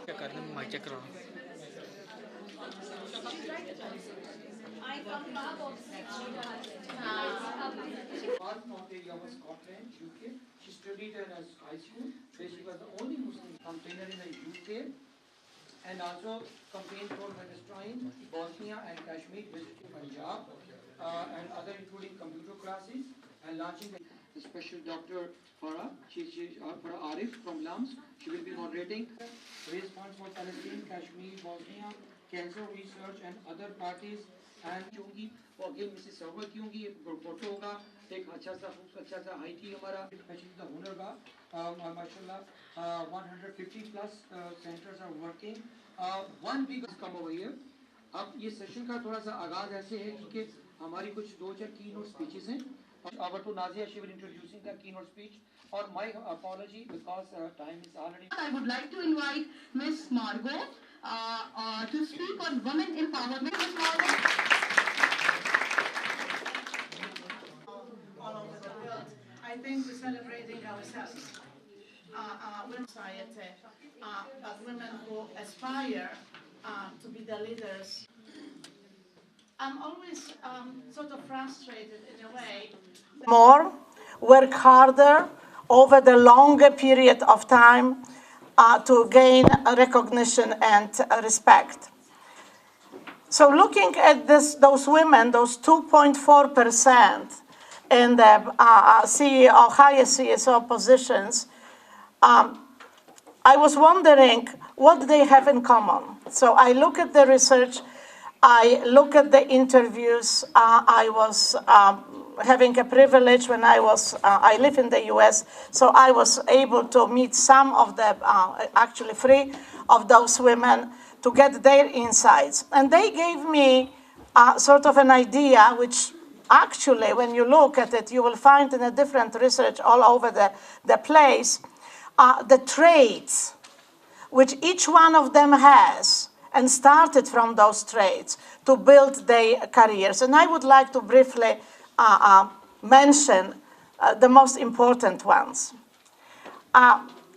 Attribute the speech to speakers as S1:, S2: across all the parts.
S1: क्या करने में माइक चेक कराना
S2: From area of Scotland, UK. She studied in a high school where she was the only Muslim campaigner in the UK and also campaigned for Palestine, Bosnia and Kashmir, visiting Punjab and other including computer classes and launching the special Dr. Farah, Farah Arif from LAMS. She will be moderating. Raise funds for Palestine, Kashmir, Bosnia, cancer research and other parties and क्योंकि वो again Mrs server की होंगी एक photo होगा एक अच्छा सा IT हमारा स्पेशली द हुनर का माशाल्लाह 150 plus centres are working one week come over here अब ये सेशन का थोड़ा सा आगाज ऐसे है कि हमारी कुछ दो चार की नोट स्पीचेस हैं Our to Nazia, she will introducing the keynote speech. Or my apology because time is already.
S3: I would like to invite Miss Margot to speak on women empowerment. Miss Margot.
S4: All over the world. I think we're celebrating ourselves. Women society, but women who aspire to be the leaders. I'm always sort of frustrated in a way.
S5: More, work harder over the longer period of time to gain recognition and respect. So looking at those women, those 2.4% in the CEO, highest CSO positions, I was wondering what they have in common. So I look at the research, I look at the interviews. I was having a privilege when I live in the US, so I was able to meet some of the, actually 3 of those women to get their insights. And they gave me sort of an idea, which actually, when you look at it, you will find in a different research all over the place, the traits which each one of them has, and started from those traits to build their careers. And I would like to briefly mention the most important ones.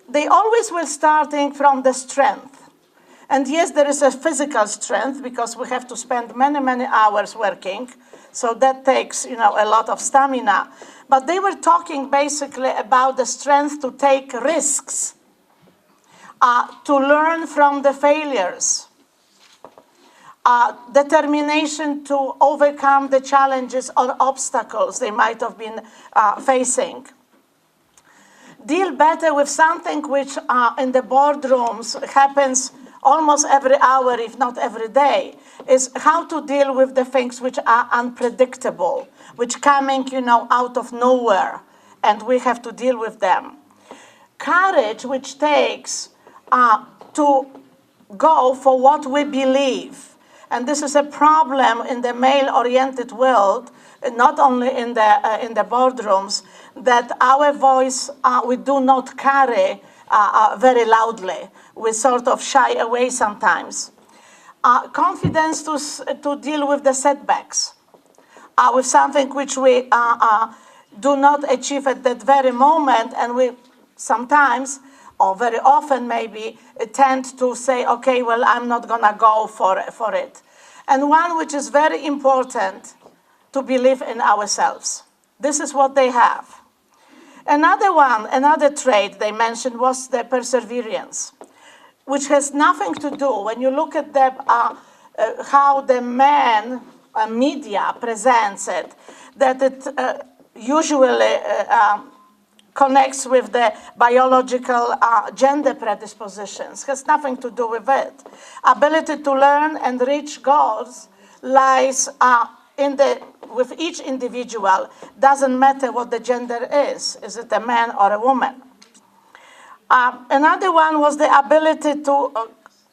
S5: They always were starting from the strength. And yes, there is a physical strength because we have to spend many, many hours working. So that takes, a lot of stamina. But they were talking basically about the strength to take risks, to learn from the failures, determination to overcome the challenges or obstacles they might have been facing. Deal better with something which in the boardrooms happens almost every hour, if not every day, is how to deal with the things which are unpredictable, which coming, out of nowhere, and we have to deal with them. Courage, which takes to go for what we believe. And this is a problem in the male-oriented world, not only in the boardrooms, that our voice we do not carry very loudly. We sort of shy away sometimes. Confidence to deal with the setbacks, with something which we do not achieve at that very moment, and we sometimes, or very often maybe, tend to say, okay, well, I'm not going to go for it. And one which is very important, to believe in ourselves. This is what they have. Another trait they mentioned was the perseverance, which has nothing to do, when you look at how the media presents it, that it usually connects with the biological gender predispositions, has nothing to do with it. Ability to learn and reach goals lies with each individual. Doesn't matter what the gender is it a man or a woman? Another one was the ability to,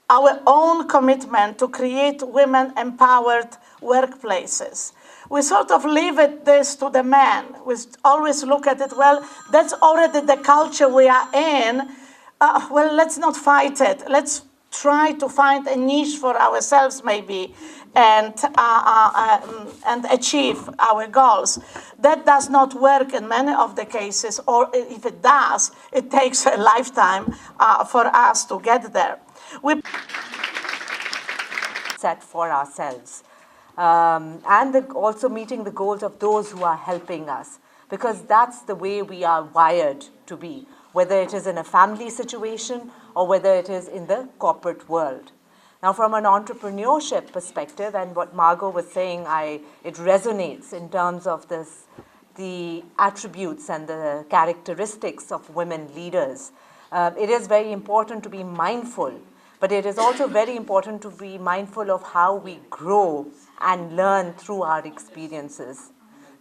S5: our own commitment to create women-empowered workplaces. We sort of leave this to the man. We always look at it, well, that's already the culture we are in. Well, let's not fight it. Let's try to find a niche for ourselves maybe and achieve our goals. That does not work in many of the cases, or if it does, it takes a lifetime for us to get there. We
S6: set for ourselves also meeting the goals of those who are helping us, because that's the way we are wired to be, whether it is in a family situation or whether it is in the corporate world. Now, from an entrepreneurship perspective, and what Margot was saying, it resonates in terms of the attributes and the characteristics of women leaders. It is very important to be mindful, but it is also very important to be mindful of how we grow and learn through our experiences.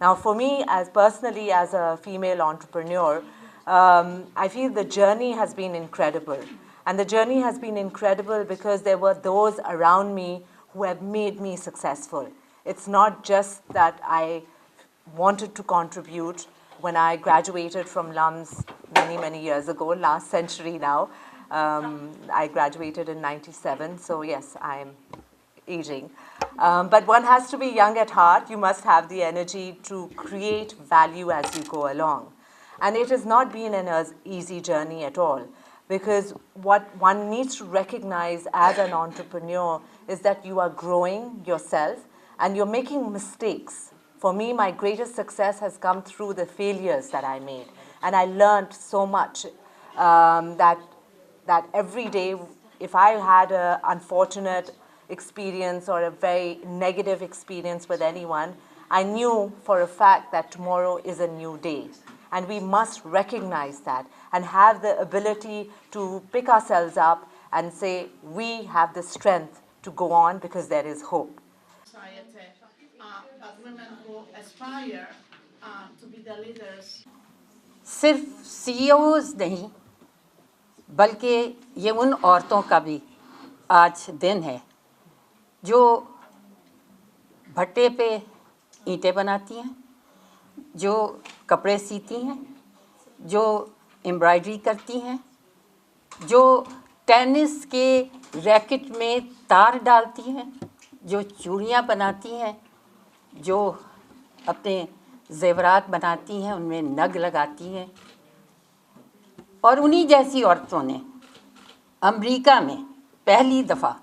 S6: Now, for me, personally, as a female entrepreneur, I feel the journey has been incredible. And the journey has been incredible because there were those around me who have made me successful. It's not just that I wanted to contribute. When I graduated from LUMS many, many years ago, last century now, I graduated in '97, so yes, I'm aging. But one has to be young at heart. You must have the energy to create value as you go along. And it has not been an easy journey at all, because what one needs to recognize as an entrepreneur is that you are growing yourself and you're making mistakes. For me, my greatest success has come through the failures that I made. And I learned so much that every day, if I had an unfortunate experience or a very negative experience with anyone, I knew for a fact that tomorrow is a new day. And we must recognize that and have the ability to pick ourselves up and say, we have the strength to go on because there is hope.
S4: Society, but women who aspire to be the leaders.
S7: सिर्फ CEOs नहीं, बल्कि ये उन औरतों का भी आज दिन है जो भट्टे पे ईंटें बनाती हैं, जो कपड़े सीती हैं, जो एम्ब्रॉयडरी करती हैं, जो टेनिस के रैकेट में तार डालती हैं, जो चूड़ियाँ बनाती हैं, जो अपने ज़ेवरात बनाती हैं, उनमें नग लगाती हैं। और उन्हीं जैसी औरतों ने अमेरिका में पहली दफ़ा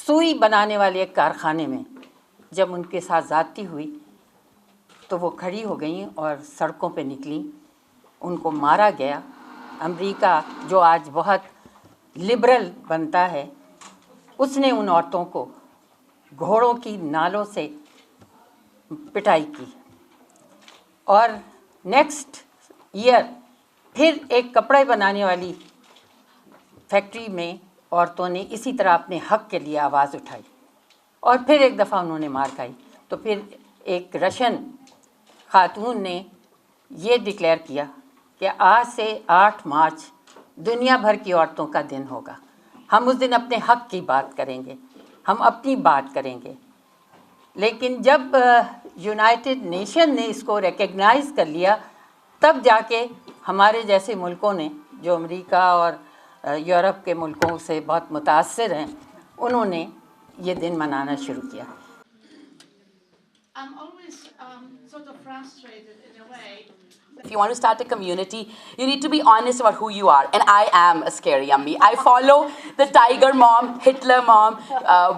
S7: सुई बनाने वाले एक कारखाने में जब उनके साथ ज़्यादती हुई तो वो खड़ी हो गई और सड़कों पे निकली, उनको मारा गया। अमेरिका जो आज बहुत लिबरल बनता है, उसने उन औरतों को घोड़ों की नालों से पिटाई की। और नेक्स्ट ईयर फिर एक कपड़े बनाने वाली फैक्ट्री में औरतों ने इसी तरह अपने हक के लिए आवाज़ उठाई और फिर एक दफ़ा उन्होंने मार खाई। तो फिर एक रशियन खातून ने ये डिक्लेयर किया कि आज से 8 मार्च दुनिया भर की औरतों का दिन होगा। हम उस दिन अपने हक की बात करेंगे, हम अपनी बात करेंगे। लेकिन जब यूनाइटेड नेशन ने इसको रिकग्नाइज़ कर लिया, तब जाके हमारे जैसे मुल्कों ने, जो अमेरिका और यूरोप के मुल्कों से बहुत मुतासिर हैं, उन्होंने ये दिन मनाना शुरू किया।
S4: I'm always sort of frustrated in a way.
S8: If you want to start a community, you need to be honest about who you are. And I am a scary yummy. I follow the Tiger Mom, Hitler Mom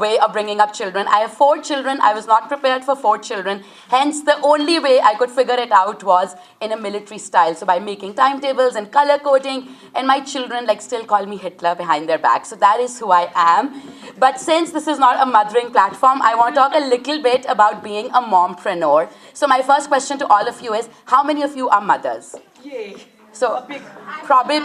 S8: way of bringing up children. I have 4 children. I was not prepared for 4 children. Hence, the only way I could figure it out was in a military style. So by making timetables and color coding, and my children still call me Hitler behind their back. So that is who I am. But since this is not a mothering platform, I want to talk a little bit about being a mompreneur. So my first question to all of you is, how many of you are mothers?
S5: Yay.
S8: So, probably.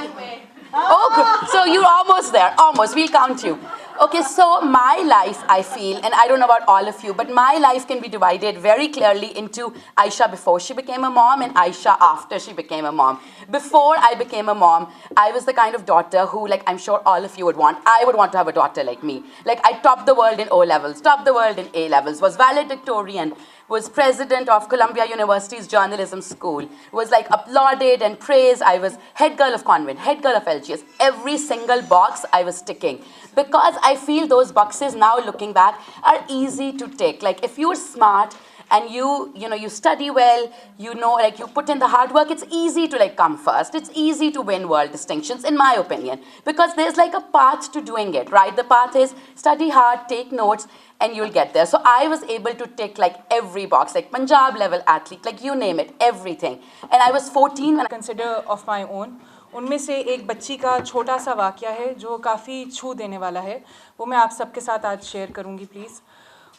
S8: Oh, so you're almost there. Almost. We'll count you. Okay, so my life, I feel, and I don't know about all of you, but my life can be divided very clearly into Aisha before she became a mom and Aisha after she became a mom. Before I became a mom, I was the kind of daughter who, I'm sure all of you would want. I would want to have a daughter like me. I topped the world in O-levels, topped the world in A-levels, was valedictorian, was president of Columbia University's journalism school, was like applauded and praised. I was head girl of convent, head girl of LGS. Every single box I was ticking, because I feel those boxes now looking back are easy to tick. Like if you're smart and you study well, like you put in the hard work, it's easy to like come first. It's easy to win world distinctions, in my opinion, because there's like a path to doing it, right? The path is study hard, take notes, and you'll get there. So I was able to tick like every box, like Punjab level athlete, like you name it, everything. And I was 14 when I
S9: consider of my own. उनमें से एक बच्ची का छोटा सा वाक़या है जो काफ़ी छू देने वाला है, वो मैं आप सबके साथ आज शेयर करूँगी प्लीज़.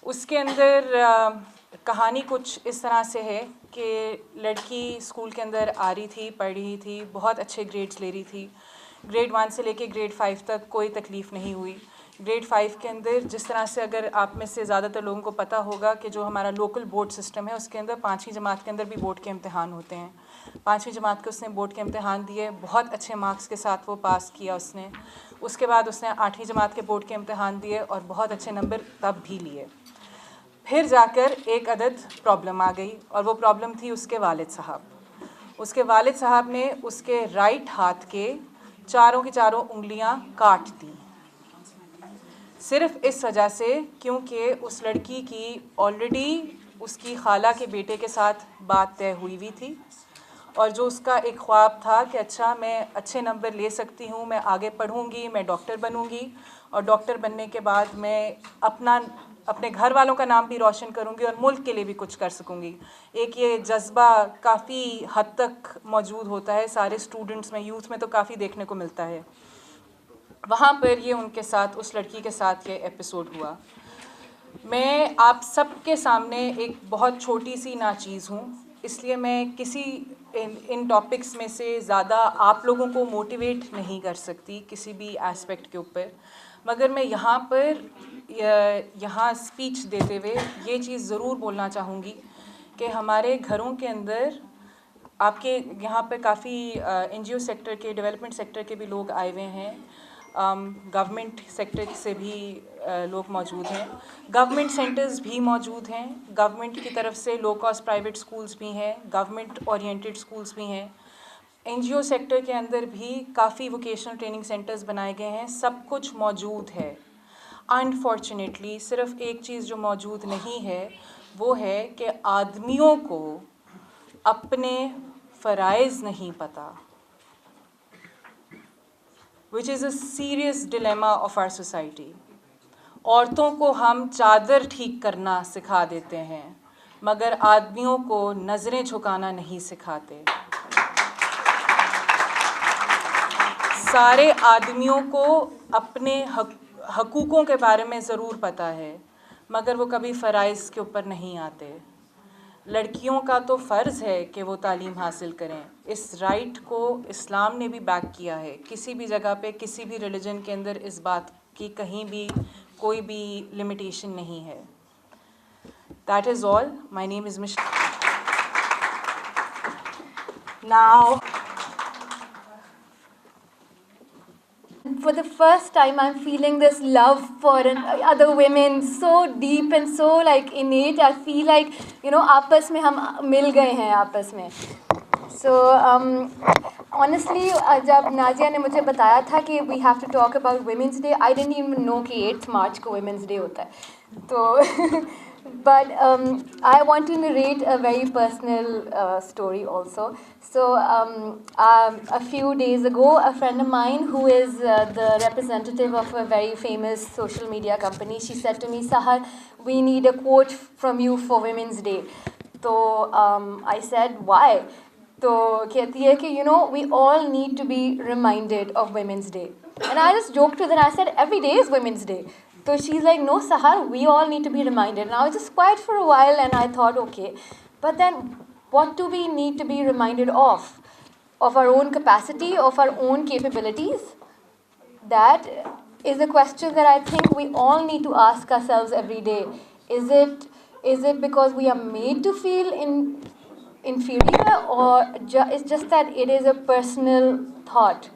S9: उसके अंदर कहानी कुछ इस तरह से है कि लड़की स्कूल के अंदर आ रही थी, पढ़ रही थी, बहुत अच्छे ग्रेड्स ले रही थी. ग्रेड 1 से लेके ग्रेड 5 तक कोई तकलीफ़ नहीं हुई. ग्रेड 5 के अंदर जिस तरह से, अगर आप में से ज़्यादातर लोगों को पता होगा कि जो हमारा लोकल बोर्ड सिस्टम है उसके अंदर 5वीं जमात के अंदर भी बोर्ड के इम्तिहान होते हैं. 5वीं जमात के उसने बोर्ड के इम्तिहान दिए, बहुत अच्छे मार्क्स के साथ वो पास किया उसने. उसके बाद उसने 8वीं जमात के बोर्ड के इम्तिहान दिए और बहुत अच्छे नंबर तब भी लिए. फिर जाकर एक अदद प्रॉब्लम आ गई, और वो प्रॉब्लम थी उसके वालिद साहब. उसके वालिद साहब ने उसके राइट हाथ के चारों की चारों उंगलियां काट दी, सिर्फ इस वजह से क्योंकि उस लड़की की ऑलरेडी उसकी खाला के बेटे के साथ बात तय हुई हुई थी, और जो उसका एक ख्वाब था कि अच्छा मैं अच्छे नंबर ले सकती हूँ, मैं आगे पढ़ूँगी, मैं डॉक्टर बनूँगी, और डॉक्टर बनने के बाद मैं अपने घर वालों का नाम भी रोशन करूँगी और मुल्क के लिए भी कुछ कर सकूँगी. एक ये जज्बा काफ़ी हद तक मौजूद होता है सारे स्टूडेंट्स में, यूथ में तो काफ़ी देखने को मिलता है. वहाँ पर ये उनके साथ, उस लड़की के साथ ये एपिसोड हुआ. मैं आप सबके सामने एक बहुत छोटी सी नाचीज़ हूँ, इसलिए मैं किसी इन टॉपिक्स में से ज़्यादा आप लोगों को मोटिवेट नहीं कर सकती किसी भी एस्पेक्ट के ऊपर. मगर मैं यहाँ स्पीच देते हुए ये चीज़ ज़रूर बोलना चाहूँगी कि हमारे घरों के अंदर, आपके यहाँ पे काफ़ी NGO सेक्टर के, डेवलपमेंट सेक्टर के भी लोग आए हुए हैं, गवर्नमेंट सेक्टर से भी लोग मौजूद हैं, गवर्नमेंट सेंटर्स भी मौजूद हैं, गवर्नमेंट की तरफ से लो कॉस्ट प्राइवेट स्कूल्स भी हैं, गवर्नमेंट ओरिएंटेड स्कूल्स भी हैं. NGO सेक्टर के अंदर भी काफ़ी वोकेशनल ट्रेनिंग सेंटर्स बनाए गए हैं. सब कुछ मौजूद है. अनफॉर्चुनेटली सिर्फ एक चीज़ जो मौजूद नहीं है वो है कि आदमियों को अपने फ़राइज़ नहीं पता, which is a serious dilemma of our society. औरतों को हम चादर ठीक करना सिखा देते हैं, मगर आदमियों को नज़रें झुकाना नहीं सिखाते. सारे आदमियों को अपने हकूक़ों के बारे में ज़रूर पता है, मगर वो कभी फ़राइज़ के ऊपर नहीं आते. लड़कियों का तो फ़र्ज़ है कि वो तालीम हासिल करें. इस राइट को इस्लाम ने भी बैक किया है. किसी भी जगह पे, किसी भी रिलीजन के अंदर इस बात की कहीं भी कोई भी लिमिटेशन नहीं है. That is all. My name is Mish.
S10: Now, for the first time, I'm feeling this love for other women so deep and so like innate. I feel like, आपस में हम मिल गए हैं आपस में. So honestly, जब नाजिया ने मुझे बताया था कि we have to talk about Women's Day, I didn't even know कि 8th March को Women's Day होता है. तो but I want to narrate a very personal story also. So a few days ago, a friend of mine who is the representative of a very famous social media company, she said to me, Sahar, we need a quote from you for Women's Day. So I said, why? So कहती है कि we all need to be reminded of Women's Day. And I just joked with her, I said, every day is Women's Day. So she's like, no, Sahar, we all need to be reminded. And I was just quiet for a while and I thought, okay, but then what do we need to be reminded of? Of our own capacity, of our own capabilities? That is a question that I think we all need to ask ourselves every day. Is it because we are made to feel inferior, or it's just that it is a personal thought?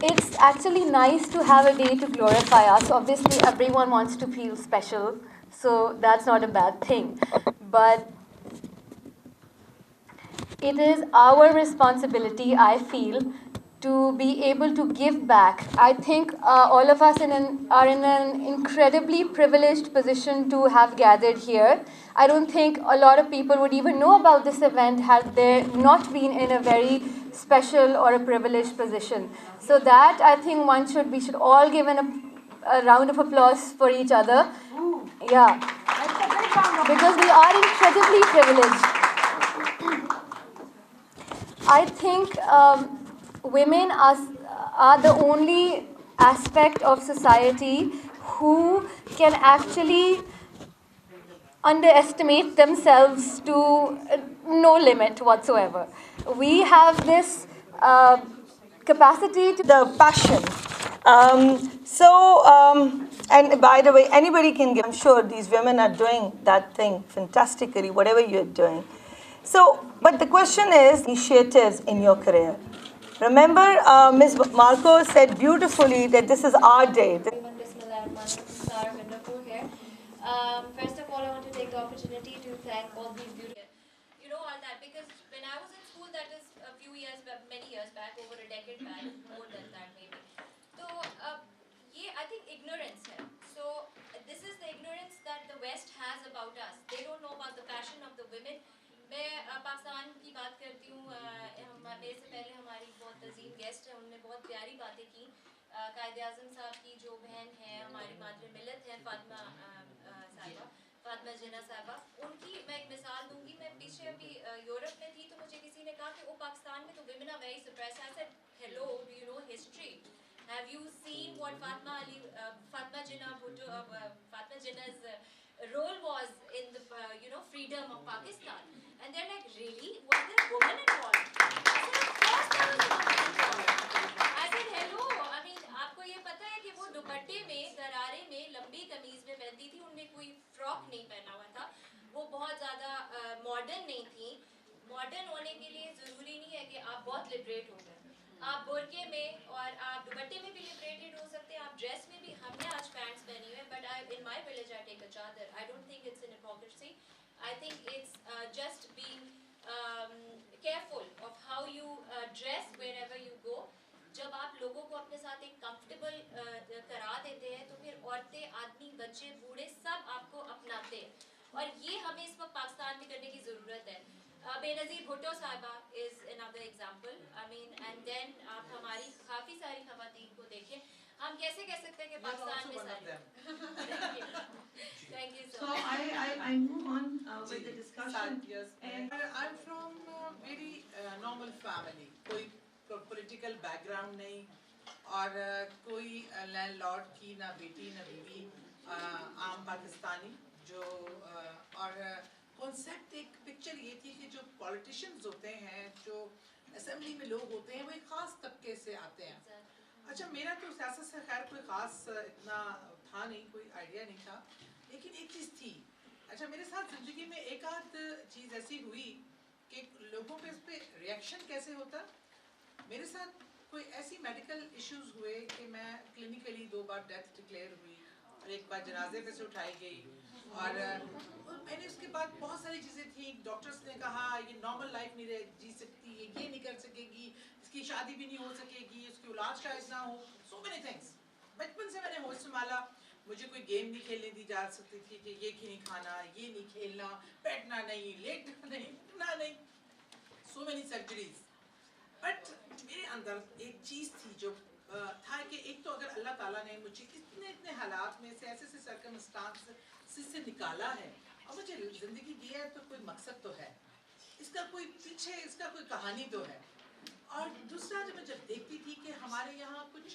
S10: it's actually nice to have a day to glorify us. Obviously, everyone wants to feel special, so that's not a bad thing. But it is our responsibility, I feel, to be able to give back. I think all of us are in an incredibly privileged position to have gathered here. I don't think a lot of people would even know about this event had they not been in a very special or a privileged position. So that, I think we should all give a round of applause for each other. Yeah. Because we are incredibly privileged. I think women are the only aspect of society who can actually underestimate themselves to no limit whatsoever. We have this capacity to...
S6: The passion. And by the way, anybody can give, I'm sure these women are doing that thing fantastically, whatever you're doing. So, but the question is, initiatives in your career. Remember, Ms. Marco said beautifully that this is our day.
S11: First of all, I want to take the opportunity to thank all these beautiful, all that, because when I was in school, that is a few years back, many years back, over a decade back, more than that maybe. So, I think ignorance hai. So, this is the ignorance that the West has about us. They don't know about the passion of the women. میں پاکستان کی بات کرتی ہوں. میرے سے پہلے ہماری بہت عظیم گیسٹ ہیں, انہوں نے بہت پیاری باتیں کی. قائد اعظم صاحب کی جو بہن ہیں, ہماری مادر ملت ہیں, فاطمہ جناح صاحبہ, ان کی میں ایک مثال دوں گی. میں پیچھے ابھی یورپ میں تھی تو مجھے کسی نے کہا کہ وہ پاکستان میں تو women are very suppressed. I said hello, do you know history? Have you seen what Fatma Jinnah's role was in the freedom of Pakistan? And they're like, really? Was there a woman involved? I said, of course there was a woman involved. I said, hello. I mean, آپ کو یہ پتا ہے کہ وہ دوپٹے میں, غرارے میں, لمبی قمیض میں پہنتی تھی. ان نے کوئی فراک نہیں پہنا ہوا تھا. وہ بہت زیادہ ماڈرن نہیں تھی. ماڈرن ہونے کے لیے ضروری نہیں ہے کہ آپ بہت لبریٹ ہو گئے. آپ برقعے میں اور آپ دوپٹے میں بھی لبریٹڈ ہو سکتے ہیں, آپ ڈریس میں بھی. ہم نے آج پینٹس پہنی ہوئے, but in my village I take a chadar. I don't think it's an hypocrisy. I think it's just being careful of how you dress wherever you go. جب آپ لوگوں کو اپنے ساتھ ایک کمفرٹیبل کرا دیتے ہیں تو پھر عورتیں, آدمی, بچے, بوڑھے سب آپ کو اپناتے ہیں. اور یہ ہمیں اس وقت پاکستان میں کرنے کی ضرورت ہے. بینظیر بھٹو صاحبہ is another example. I mean, and then آپ ہماری کافی ساری خواتین کو دیکھیں. ہم کیسے کہہ سکتے ہیں کہ پاکستان میں سارے. Thank you so much.
S4: I move on with the discussion.
S12: And I'm from a very normal family. کوئی political background نہیں, اور کوئی لینڈ لارڈ کی نہ بیٹی نہ بیوی, عام پاکستانی جو. اور کانسیپٹ ایک پکچر یہ تھی کہ جو پولیٹیشنز ہوتے ہیں, جو اسمبلی میں لوگ ہوتے ہیں, وہ ایک خاص طبقے سے آتے ہیں. اچھا, میرا تو سیاست سے خیر کوئی خاص اتنا تھا نہیں, کوئی آئیڈیا نہیں تھا, لیکن ایک چیز تھی. اچھا, میرے ساتھ زندگی میں ایک آدھ چیز ایسی ہوئی کہ لوگوں پہ اس پہ ریئیکشن کیسے ہوتا. میرے ساتھ کوئی ایسی میڈیکل ایشوز ہوئے کہ میں کلینکلی 2 بار ڈیتھ ڈکلیئر ہوئی, اور ایک بار جنازے پہ سے اٹھائی گئی. اور میں نے اس کے بعد بہت ساری چیزیں تھیں. ڈاکٹرس نے کہا یہ نارمل لائف نہیں جی سکتی, یہ نہیں کر سکے گی, اس کی شادی بھی نہیں ہو سکے گی, اس کی اولاد شاید نہ ہو. So many things. بچپن سے میں نے ہوش سنبھالا. مجھے کوئی گیم نہیں کھیلنے دی جا سکتی تھی کہ یہ نہیں کھانا, یہ نہیں کھیلنا, بیٹھنا نہیں, لیٹنا نہیں, اٹھنا نہیں. So many surgeries. بٹ میرے اندر ایک چیز تھی جو تھا کہ ایک تو اگر اللہ تعالیٰ نے مجھے اتنے حالات میں سے, ایسے سرکمسٹانس سے نکالا ہے, اور مجھے زندگی دی ہے, تو کوئی مقصد تو ہے, اس کا کوئی پیچھے, اس کا کوئی کہانی تو ہے. اور دوسرا جب دیکھتی تھی کہ ہمارے یہاں کچھ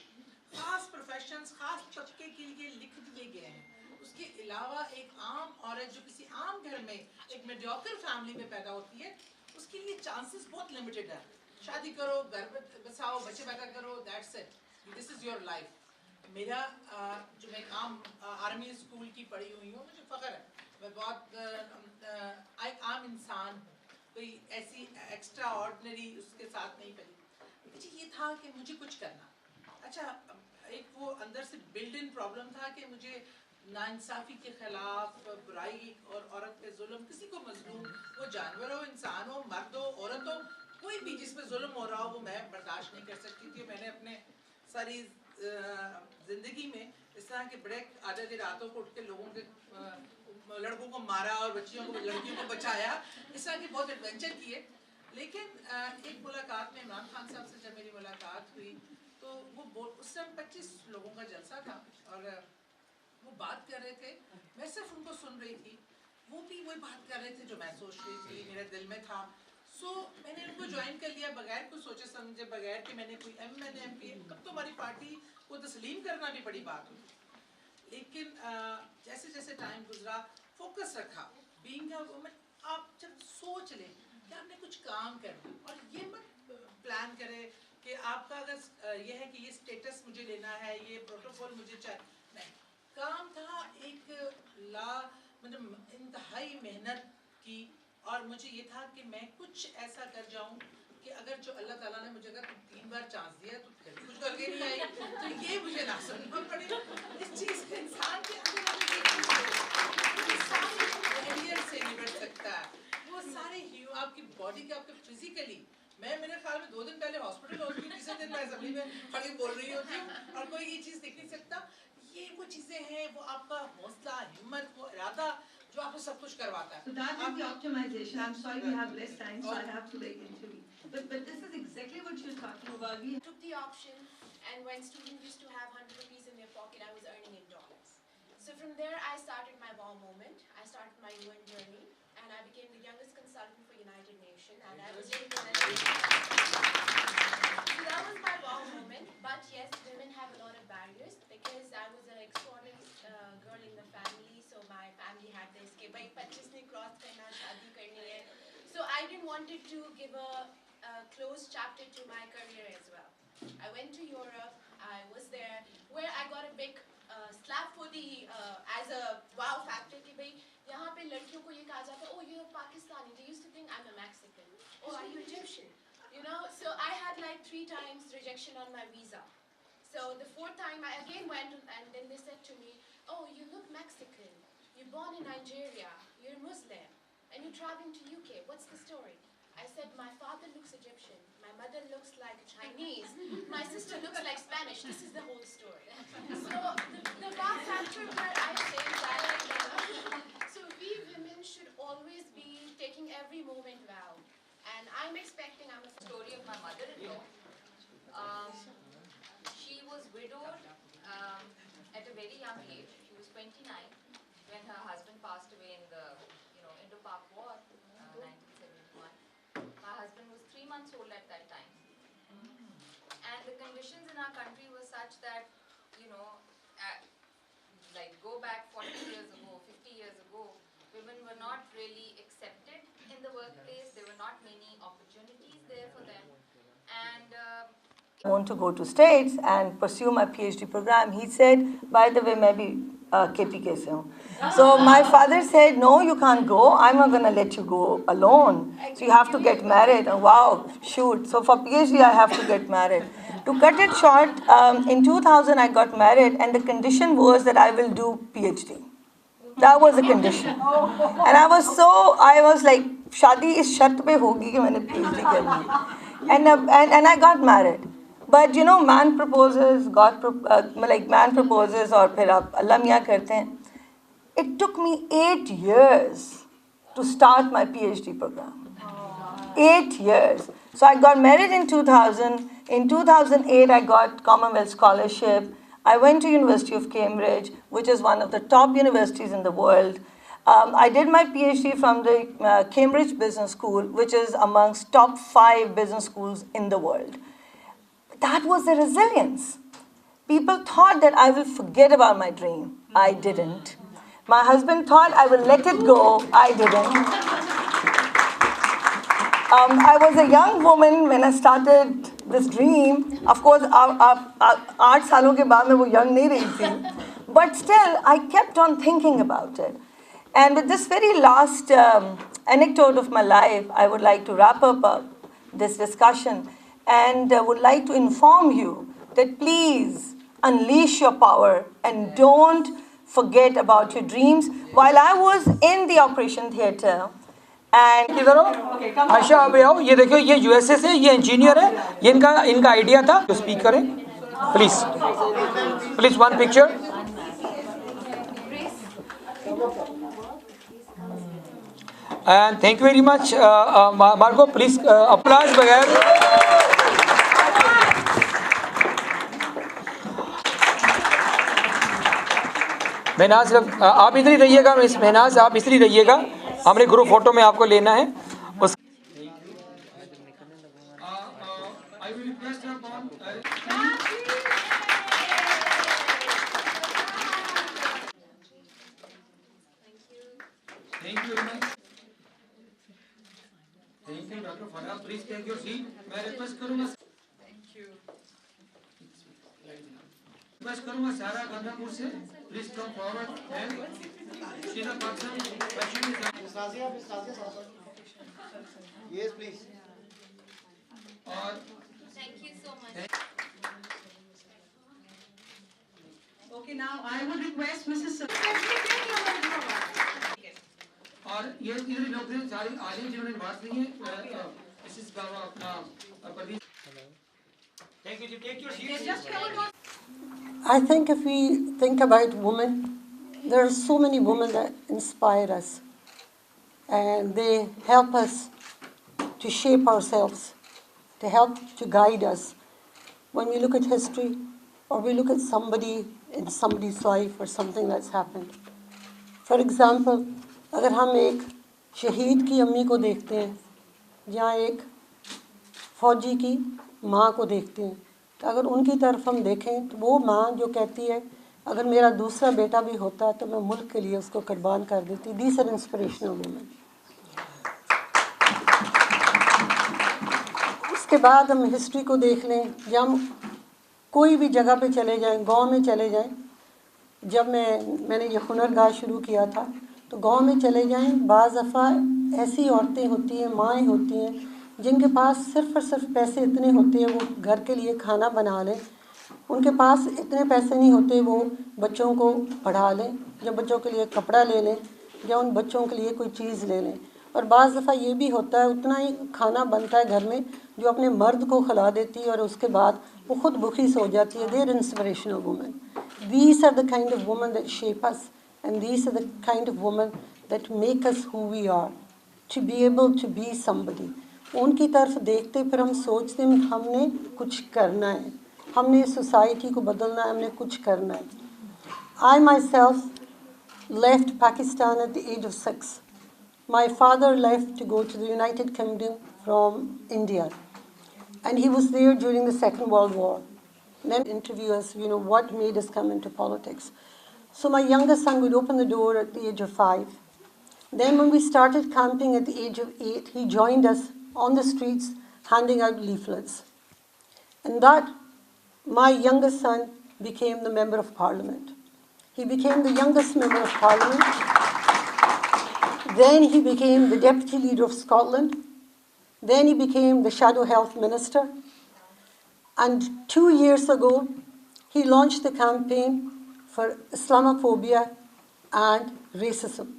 S12: خاص پروفیشنز خاص طبقے کے لیے لکھ دیے گئے ہیں, اس کے علاوہ ایک عام عورت جو کسی عام گھر میں ایک میڈیوکر فیملی میں پیدا ہوتی ہے, اس کے لیے چانسز بہت لمیٹڈ ہیں. شادی کرو, گھر بساؤ, بچے پیدا کرو, that's it, this is your life. میرا جو میں عام آرمی اسکول کی پڑھی ہوئی ہوں, مجھے فخر ہے, میں بہت عام انسان ہوں, کوئی ایسی ایکسٹرا آرڈنری اس کے ساتھ نہیں پڑھی. مجھے یہ تھا کہ مجھے کچھ کرنا, अच्छा, एक वो अंदर से बिल्ड इन प्रॉब्लम था कि मुझे नाइंसाफी के खिलाफ, बुराई और औरत पे जुल्म, किसी को मजलूम, वो जानवर हो, इंसान हो, मर्द हो, औरत हो, कोई भी जिस पे जुल्म हो रहा हो, वो मैं बर्दाश्त नहीं कर सकती थी। मैंने अपने सारी ज़िंदगी में इस तरह के बड़े आधी रातों को उठ के लोगों के लड़कों को मारा और लड़कियों को बचाया, इस तरह के बहुत एडवेंचर किए। लेकिन एक मुलाकात में इमरान खान साहब से जब मेरी मुलाकात हुई तो वो उस समय 25 लोगों का जलसा था और वो बात कर रहे थे, मैं सिर्फ उनको सुन रही थी, वो भी वही बात कर रहे थे जो मैं सोच रही थी, मेरे दिल में था। सो मैंने उनको ज्वाइन कर लिया बगैर कुछ सोचे समझे, बगैर कि मैंने कोई MNMP, अब तो हमारी पार्टी को तस्लीम करना भी बड़ी बात हुई। लेकिन जैसे जैसे टाइम गुजरा, फोकस रखा, बीइंग अ वुमन, आप जब सोच लें कि आपने कुछ काम करना और ये मत प्लान करें कि आपका अगर ये है कि ये स्टेटस मुझे लेना है, ये प्रोटोकॉल मुझे चाहिए, नहीं। काम था एक मतलब इंतहाई मेहनत की, और मुझे ये था कि मैं कुछ ऐसा कर जाऊं कि अगर जो अल्लाह ताला ने मुझे अगर 3 बार चांस दिया तो फिर कुछ करके नहीं आई, तो ये मुझे ना सुनना पड़े। इस चीज़ के इंसान के अंदर बैरियर से निपट सकता है, वो सारे आपकी बॉडी के, आपके फिजिकली। मैं मेरे ख्याल में 2 दिन पहले हॉस्पिटल होती हूँ, तीसरे दिन मैं असेंबली में खड़ी बोल रही होती हूँ और कोई ये चीज़ देख नहीं सकता। ये वो चीज़ें हैं, वो आपका हौसला, हिम्मत, वो इरादा जो आपको सब कुछ करवाता है।
S13: So that is the optimization. I'm sorry we have less time, so I have to intervene. But this is exactly what you're talking about. We
S11: took the option, and when students used to have 100 rupees in their pocket, I was earning in dollars. So from there, I started my wow moment. I started my UN journey, and I became the youngest consultant for United Nations, and I was able to. So that was my wow moment. But yes, women have a lot of barriers because I was an extraordinary girl in the family. So my family had this कि भाई 25 ने cross करना, शादी करनी है. So I didn't wanted to give a closed chapter to my career as well. I went to Europe. I was there where I got a big slap for the as a wow factor कि भाई यहाँ पे लड़कियों को ये कहा जाता है, oh you're Pakistani. They used to think I'm a Mexican. Oh are you Egyptian? You know, so I had like 3 times rejection on my visa. So the 4th time I again went and then they said to me, oh you look Mexican. You're born in Nigeria. You're Muslim. And you're traveling to UK. What's the story? I said, my father looks Egyptian. My mother looks like Chinese. My sister looks like Spanish. This is the whole story. So the wow factor where I say that, so we women should always be taking every moment wow. And I'm expecting, I'm a story of my mother-in-law. She was widowed at a very young age. She was 29 when her husband passed away in the Indo-Pak War, 1971. My husband was 3 months old at that time. And the conditions in our country were such that, like go back 40 years ago, 50 years ago, women were not really accepted in the workplace. There were not many opportunities there for them. And
S13: I want to go to States and pursue my PhD program. He said, by the way, मैं भी KPK से हूँ. So my father said, no, you can't go. I'm not going to let you go alone. So you have to get married. Oh, wow, shoot. So for PhD, I have to get married. To cut it short, in 2000, I got married, and the condition was that I will do PhD. That was the condition. And I was like, शादी इस शर्त पे होगी कि मैंने PhD करनी. And I got married. But man proposes, man proposes और फिर आप अल्लाह मियाँ करते हैं. It took me 8 years to start my PhD program. 8 years. So I got married in 2000. In 2008, I got Commonwealth Scholarship. I went to University of Cambridge, which is one of the top universities in the world. I did my PhD from the Cambridge Business School, which is amongst top 5 business schools in the world. That was the resilience. People thought that I will forget about my dream. I didn't. My husband thought I will let it go. I didn't. I was a young woman when I started this dream. Of course, 8 सालों के बाद मैं वो young नहीं रही थी. But still, I kept on thinking about it. And with this very last anecdote of my life, I would like to wrap up this discussion and would like to inform you that please unleash your power and don't forget about your dreams. While I was in the operation theatre, and
S2: इधर हो आशा अब आओ ये देखो ये USA से ये engineer है ये इनका आइडिया था तो स्पीक करें please one picture and thank you very much मार्गो प्लीज अप्लाज बगैर महनाज आप इधर ही रहिएगा मिस महनाज आप इधर ही रहिएगा हमने ग्रुप फोटो में आपको लेना है उस thank you doctor Farhad please take your seat मैं रिक्वेस्ट करूंगा सारा गंगापुर से प्लीज कम फॉरवर्ड एंड सीधा पर्सन
S14: Yes, please.
S2: और
S11: Thank you so much.
S3: Okay, now I would request Mrs.
S2: और ये इधर लोग हैं सारे आलिम जिन्होंने बात नहीं है मिसेस बाबा अपना Pradeep thank you ji take your seat
S13: I think if we think about women, there are so many women that inspire us and they help us to shape ourselves, to help to guide us. When we look at history or we look at somebody in somebody's life or something that's happened. For example, अगर हम एक शहीद की अम्मी को देखते हैं या एक फौजी की माँ को देखते हैं तो अगर उनकी तरफ हम देखें तो वो माँ जो कहती है अगर मेरा दूसरा बेटा भी होता तो मैं मुल्क के लिए उसको कुर्बान कर देती. These are inspirational women. उसके बाद हम हिस्ट्री को देख लें या हम कोई भी जगह पे चले जाएं गांव में चले जाएं. जब मैंने ये हुनरगाह शुरू किया था तो गांव में चले जाएं बाज़ दफ़ा ऐसी औरतें होती हैं माएँ होती हैं जिनके पास सिर्फ़ और सिर्फ पैसे इतने होते हैं वो घर के लिए खाना बना लें. उनके पास इतने पैसे नहीं होते वो बच्चों को पढ़ा लें या बच्चों के लिए कपड़ा ले लें या उन बच्चों के लिए कोई चीज़ ले लें. और बाज़ दफ़ा ये भी होता है उतना ही खाना बनता है घर में जो अपने मर्द को खिला देती है और उसके बाद वो खुद भूखी सो जाती है. They are inspirational women. These are the kind of women that shape us and these are the kind of women that make us who we are, to be able to be somebody. उनकी तरफ देखते फिर हम सोचते हैं हमने कुछ करना है, हमने सोसाइटी को बदलना है, हमने कुछ करना है. I myself left Pakistan at the age of 6. My father left to go to the United Kingdom from India. And he was there during the Second World War. And then interview us, what made us come into politics. So my youngest son would open the door at the age of 5. Then when we started camping at the age of 8, he joined us on the streets handing out leaflets. And that, my youngest son became the Member of Parliament. He became the youngest Member of Parliament. Then he became the Deputy Leader of Scotland. Then he became the Shadow Health Minister. And 2 years ago, he launched the campaign for Islamophobia and racism.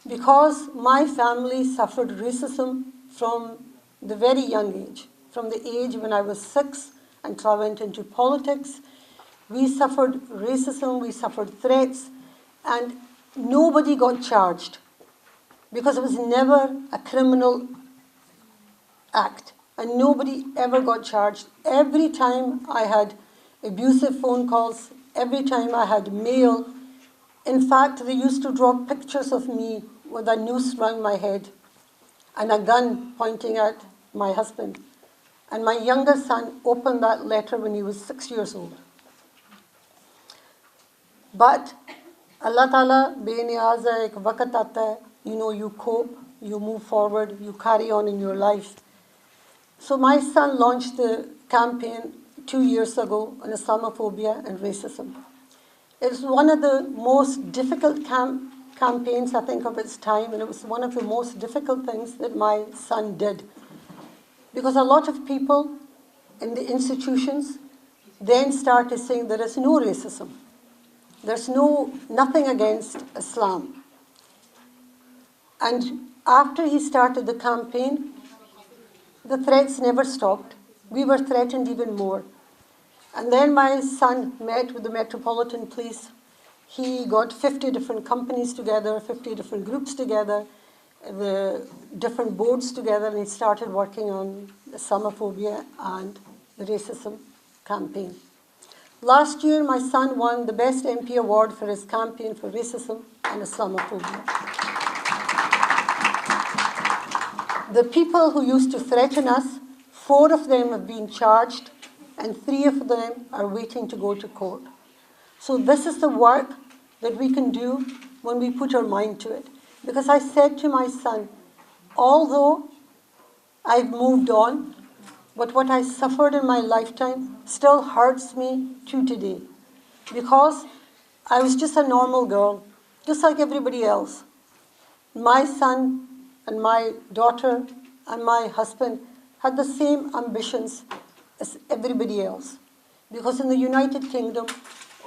S13: Because my family suffered racism from the very young age, from the age when I was 6 until I went into politics. We suffered racism, we suffered threats, and nobody got charged because it was never a criminal act, and nobody ever got charged. Every time I had abusive phone calls, every time I had mail. In fact, they used to draw pictures of me with a noose around my head and a gun pointing at my husband. And my youngest son opened that letter when he was 6 years old. But Allah Ta'ala beniyaz hai, ek waqt aata hai, you cope, you move forward, you carry on in your life. So my son launched the campaign 2 years ago on Islamophobia and racism. It's one of the most difficult campaigns, I think, of its time, and it was one of the most difficult things that my son did. Because a lot of people in the institutions then started saying there is no racism. There's nothing against Islam. And after he started the campaign, the threats never stopped. We were threatened even more. And then my son met with the Metropolitan Police. He got 50 different companies together, 50 different groups together, the different boards together, and he started working on Islamophobia and the racism campaign. Last year, my son won the Best MP Award for his campaign for racism and Islamophobia. The people who used to threaten us, 4 of them have been charged and 3 of them are waiting to go to court. So this is the work that we can do when we put our mind to it. Because I said to my son, although I've moved on, but what I suffered in my lifetime still hurts me to today. Because I was just a normal girl, just like everybody else. My son and my daughter and my husband had the same ambitions as everybody else. Because in the United Kingdom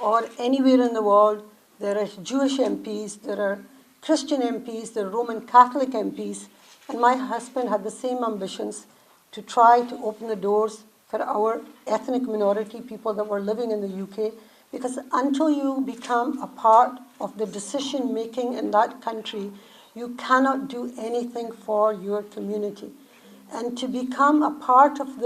S13: or anywhere in the world, there are Jewish MPs, there are Christian MPs, there are Roman Catholic MPs, and my husband had the same ambitions to try to open the doors for our ethnic minority people that were living in the UK, because until you become a part of the decision making in that country, you cannot do anything for your community. And to become a part of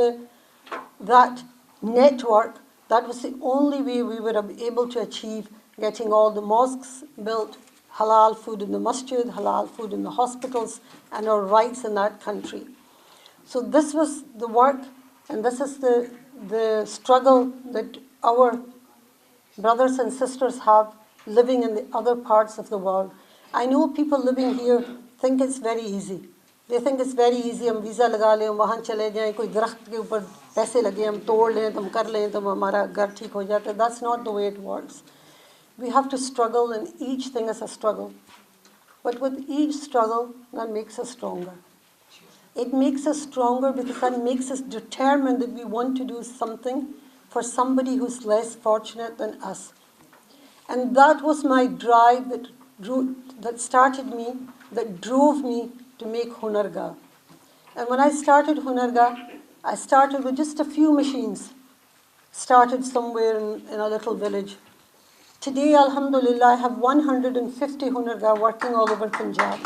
S13: that network, that was the only way we were able to achieve getting all the mosques built, halal food in the masjid, halal food in the hospitals, and our rights in that country. So this was the work, and this is the struggle that our brothers and sisters have living in the other parts of the world. I know people living here think it's very easy. They think it's very easy, हम visa लगा लें, वहाँ चले जाएं, कोई दरख्त के ऊपर पैसे लगे, हम तोड़ लें, हम कर लें, तो हमारा घर ठीक हो जाता है. That's not the way it works. We have to struggle, and each thing is a struggle. But with each struggle, that makes us stronger. It makes us stronger because that makes us determined that we want to do something for somebody who's less fortunate than us. And that was my drive that started me, that drove me to make Hunarga. And when I started Hunarga, I started with just a few machines. Started somewhere in a little village. Today, alhamdulillah, I have 150 Hunarga working all over Punjab.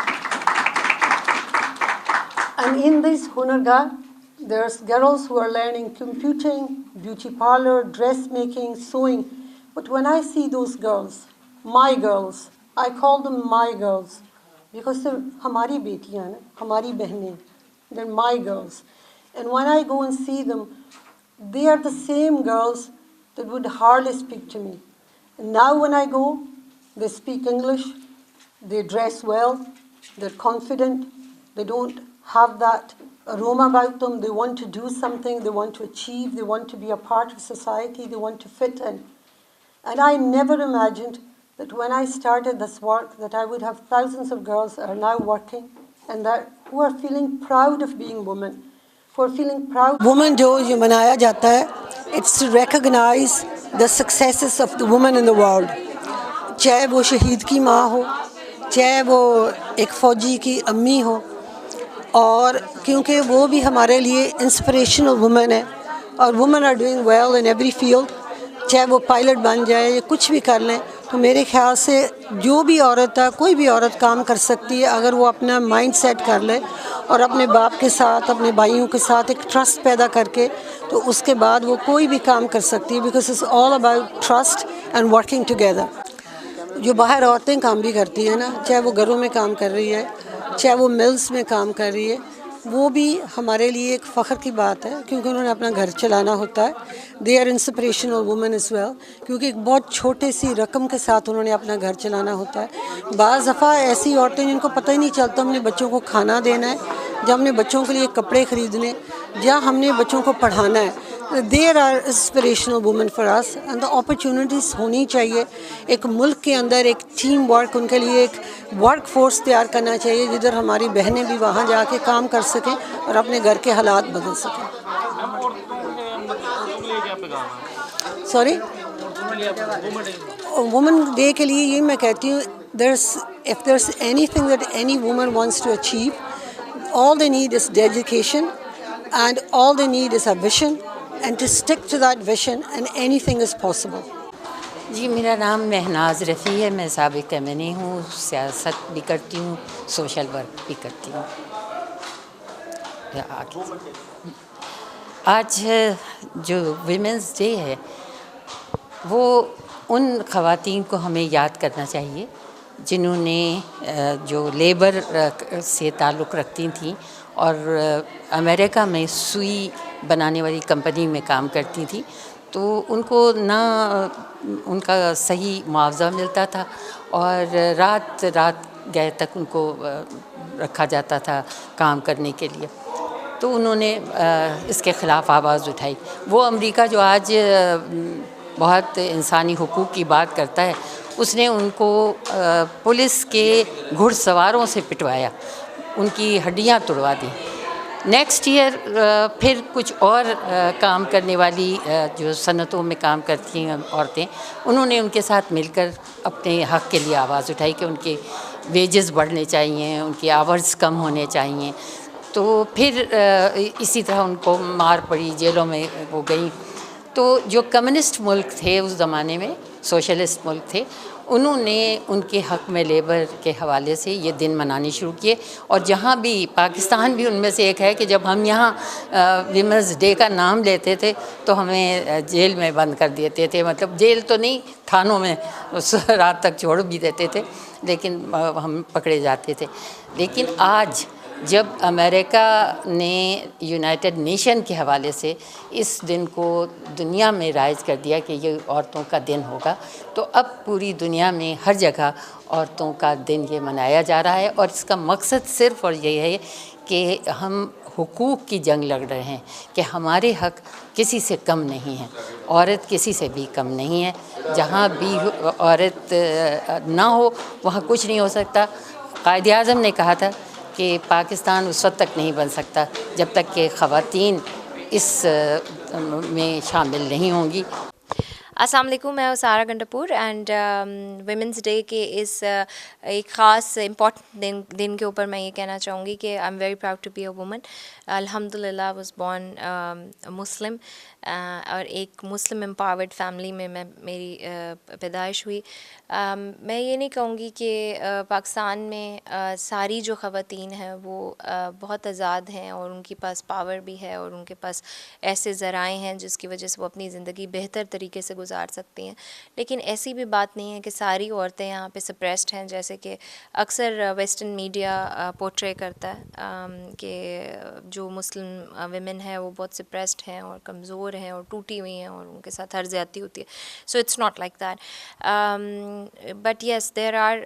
S13: And in this Hunarga, there's girls who are learning computing, beauty parlor, dressmaking, sewing. But when I see those girls, my girls, I call them my girls because they're hamari betiyan, hamari behne. They're my girls. And when I go and see them, they are the same girls that would hardly speak to me. And now when I go, they speak English, they dress well, they're confident, they don't have that aroma about them, they want to do something, they want to achieve, they want to be a part of society, they want to fit in. And I never imagined that when I started this work that I would have thousands of girls that are now working and that who are feeling proud of being women, who are feeling proud.
S14: Woman jo manaya jata hai, it's to recognize the successes of the women in the world. चाहे वो शहीद की माँ हो, चाहे वो एक फौजी की अम्मी हो, और क्योंकि वो भी हमारे लिए इंस्पिरेशनल वुमेन है और women are doing well in every field, चाहे वो पायलट बन जाए या कुछ भी कर लें, तो मेरे ख्याल से जो भी औरत है, कोई भी औरत काम कर सकती है अगर वो अपना माइंड सेट कर ले और अपने बाप के साथ, अपने भाइयों के साथ एक ट्रस्ट पैदा करके, तो उसके बाद वो कोई भी काम कर सकती है. Because it's all about trust and working together. जो बाहर औरतें काम भी करती हैं ना, चाहे वो घरों में काम कर रही है, चाहे वो मिल्स में काम कर रही है, वो भी हमारे लिए एक फ़ख्र की बात है क्योंकि उन्होंने अपना घर चलाना होता है. They are inspirational women is well क्योंकि एक बहुत छोटे सी रकम के साथ उन्होंने अपना घर चलाना होता है. बाज़ दफ़ा ऐसी औरतें जिनको पता ही नहीं चलता हमने बच्चों को खाना देना है, जब हमने बच्चों के लिए कपड़े ख़रीदने, या हमने बच्चों को पढ़ाना है. There are inspirational women for us and the opportunities होनी चाहिए. एक मुल्क के अंदर एक टीम वर्क, उनके लिए एक वर्क फोर्स तैयार करना चाहिए जिधर हमारी बहनें भी वहाँ जाके काम कर सकें और अपने घर के हालात बदल सकें. سوری وومن ڈے کے لیے یہ میں کہتی ہوں if there's anything that any woman wants to achieve, all they need is dedication and all they need is a vision and to stick to that vision and anything is possible.
S7: جی میرا نام مہناز رفیع ہے، میں سابق MNA ہوں، سیاست بھی کرتی ہوں، سوشل ورک بھی کرتی ہوں. آج جو ویمنس ڈے ہے وہ ان خواتین کو ہمیں یاد کرنا چاہیے جنہوں نے جو لیبر سے تعلق رکھتی تھیں اور امریکہ میں سوئی بنانے والی کمپنی میں کام کرتی تھیں، تو ان کو نہ ان کا صحیح معاوضہ ملتا تھا اور رات گئے تک ان کو رکھا جاتا تھا کام کرنے کے لیے. تو انہوں نے اس کے خلاف آواز اٹھائی. وہ امریکہ جو آج بہت انسانی حقوق کی بات کرتا ہے، اس نے ان کو پولیس کے گھڑ سواروں سے پٹوایا، ان کی ہڈیاں توڑوا دیں. نیکسٹ ایئر پھر کچھ اور کام کرنے والی جو صنعتوں میں کام کرتی ہیں عورتیں، انہوں نے ان کے ساتھ مل کر اپنے حق کے لیے آواز اٹھائی کہ ان کے ویجز بڑھنے چاہیے، ان کے آورز کم ہونے چاہیے. تو پھر اسی طرح ان کو مار پڑی، جیلوں میں وہ گئیں. تو جو کمیونسٹ ملک تھے اس زمانے میں، سوشلسٹ ملک تھے، انہوں نے ان کے حق میں لیبر کے حوالے سے یہ دن منانے شروع کیے. اور جہاں بھی پاکستان بھی ان میں سے ایک ہے کہ جب ہم یہاں ویمنس ڈے کا نام لیتے تھے تو ہمیں جیل میں بند کر دیتے تھے. مطلب جیل تو نہیں، تھانوں میں رات تک چھوڑ بھی دیتے تھے، لیکن ہم پکڑے جاتے تھے. لیکن آج جب امریکہ نے یونائٹڈ نیشن کے حوالے سے اس دن کو دنیا میں رائج کر دیا کہ یہ عورتوں کا دن ہوگا، تو اب پوری دنیا میں ہر جگہ عورتوں کا دن یہ منایا جا رہا ہے. اور اس کا مقصد صرف اور یہ ہے کہ ہم حقوق کی جنگ لڑ رہے ہیں کہ ہمارے حق کسی سے کم نہیں ہیں، عورت کسی سے بھی کم نہیں ہے. جہاں بھی عورت نہ ہو وہاں کچھ نہیں ہو سکتا. قائد اعظم نے کہا تھا کہ پاکستان اس وقت تک نہیں بن سکتا جب تک کہ خواتین اس میں شامل نہیں ہوں گی.
S10: السلام علیکم، میں اسارہ گنڈاپور اینڈ ویمنس ڈے کے اس ایک خاص امپورٹنٹ دن کے اوپر میں یہ کہنا چاہوں گی کہ I am very proud to be a woman. الحمد للہ آئی واز بورن مسلم اور ایک مسلم امپاورڈ فیملی میں میری پیدائش ہوئی. میں یہ نہیں کہوں گی کہ پاکستان میں ساری جو خواتین ہیں وہ بہت آزاد ہیں اور ان کے پاس پاور بھی ہے اور ان کے پاس ایسے ذرائع ہیں جس کی وجہ سے وہ اپنی زندگی بہتر طریقے سے گزار سکتی ہیں. لیکن ایسی بھی بات نہیں ہے کہ ساری عورتیں یہاں پہ سپریسڈ ہیں، جیسے کہ اکثر ویسٹرن میڈیا پورٹرے کرتا ہے کہ جو مسلم ویمن ہیں وہ بہت سپریسڈ ہیں اور کمزور ہیں اور ٹوٹی ہوئی ہیں اور ان کے ساتھ ہر زیادتی ہوتی ہے. So it's not like that. But yes there are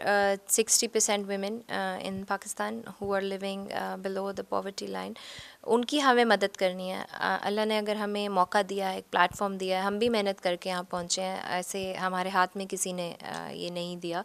S10: 60% women in Pakistan who are living below the poverty line. ان کی ہمیں مدد کرنی ہے. اللہ نے اگر ہمیں موقع دیا ہے، ایک پلیٹ فارم دیا ہے، ہم بھی محنت کر کے یہاں پہنچے ہیں، ایسے ہمارے ہاتھ میں کسی نے یہ نہیں دیا.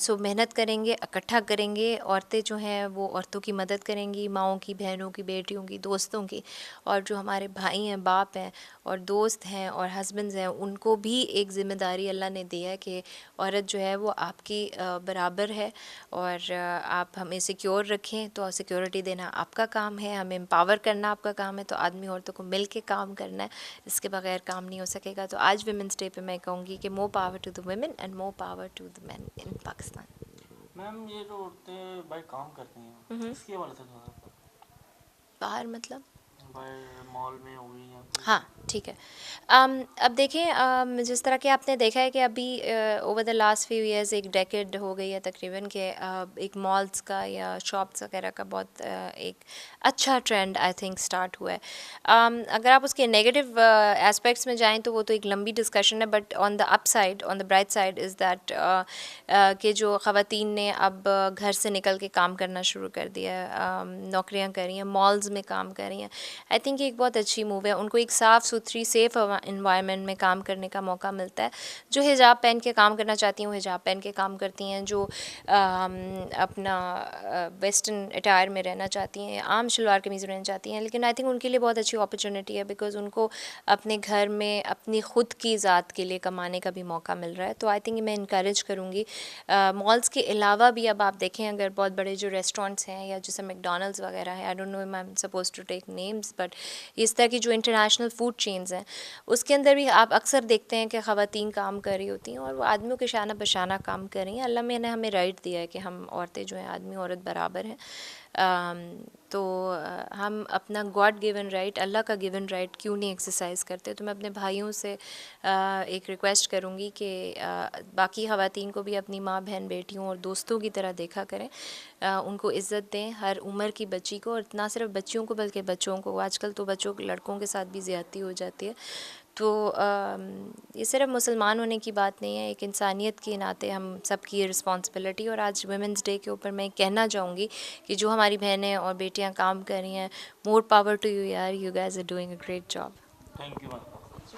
S10: سو محنت کریں گے، اکٹھا کریں گے. عورتیں جو ہیں وہ عورتوں کی مدد کریں گی، ماؤں کی، بہنوں کی، بیٹیوں کی، دوستوں کی. اور جو ہمارے بھائی ہیں، باپ ہیں اور دوست ہیں اور ہسبینڈز ہیں، ان کو بھی ایک ذمہ داری اللہ نے دی ہے کہ عورت جو ہے وہ آپ کی برابر ہے اور آپ ہمیں سیکیور رکھیں. تو سیکیورٹی دینا آپ کا کام ہے، ہمیں امپاور کرنا آپ کا کام ہے. تو آدمی عورتوں کو مل کے کام کرنا ہے، اس کے بغیر کام نہیں ہو سکے گا. تو آج ویمنس ڈے پہ میں کہوں گی کہ more power to the women and more power to the men in Pakistan.
S1: Ma'am یہ جو عورتیں بائی کام کرتی ہیں اس کے حوالے سے
S10: باہر مطلب
S1: مال میں ہوئی ہیں؟
S10: ہاں ٹھیک ہے. اب دیکھیں جس طرح کہ آپ نے دیکھا ہے کہ ابھی over the last few years ایک ڈیکیڈ ہو گئی ہے تقریباً کہ ایک مالز کا یا شاپس وغیرہ کا بہت ایک اچھا ٹرینڈ آئی تھنک اسٹارٹ ہوا ہے. اگر آپ اس کے نیگیٹو اسپیکٹس میں جائیں تو وہ تو ایک لمبی ڈسکشن ہے. But on the up side, on the bright side is that کہ جو خواتین نے اب گھر سے نکل کے کام کرنا شروع کر دیا ہے، نوکریاں کر رہی ہیں، مالز میں کام کر رہی ہیں.
S15: आई थिंक एक बहुत अच्छी मूव है. उनको एक साफ़ सुथरी सेफ़ इन्वायरमेंट में काम करने का मौका मिलता है. जो हिजाब पहन के काम करना चाहती हैं वो हिजाब पहन के काम करती हैं, जो अपना वेस्टर्न अटायर में रहना चाहती हैं, आम शलवार कमीज़ में रहना चाहती हैं, लेकिन आई थिंक उनके लिए बहुत अच्छी अपॉर्चुनिटी है बिकॉज़ उनको अपने घर में अपनी ख़ुद की ज़ात के लिए कमाने का भी मौका मिल रहा है. तो आई थिंक मैं इनकरेज करूँगी. मॉल्स के अलावा भी अब आप देखें, अगर बहुत बड़े जो रेस्टोरेंट्स हैं या जैसे मैकडॉनल्ड्स वगैरह है, I don't know I am suppose to take names, but इस तरह की जो इंटरनेशनल फूड चेन्स हैं उसके अंदर भी आप अक्सर देखते हैं कि ख़वातीन काम कर रही होती हैं और वो आदमियों के शाना बशाना काम कर रही हैं. अल्लाह ने हमें राइट दिया है कि हम औरतें जो हैं आदमी औरत बराबर हैं. तो हम अपना गॉड गिवन राइट, अल्लाह का गिवन राइट क्यों नहीं एक्सरसाइज करते. तो मैं अपने भाइयों से एक रिक्वेस्ट करूँगी कि बाकी ख़वातीन को भी अपनी माँ बहन बेटियों और दोस्तों की तरह देखा करें, उनको इज़्ज़त दें, हर उम्र की बच्ची को, और ना सिर्फ बच्चियों को बल्कि बच्चों को. आजकल तो बच्चों लड़कों के साथ भी ज़्यादती हो जाती है. तो ये सिर्फ मुसलमान होने की बात नहीं है, एक इंसानियत के नाते हम सब की ये रिस्पॉन्सिबिलिटी. और आज वुमेंस डे के ऊपर मैं कहना चाहूँगी कि जो हमारी बहनें और बेटियां काम कर रही हैं, मोर पावर टू यू यार, you guys are doing a great job.
S1: Thank you ma'am.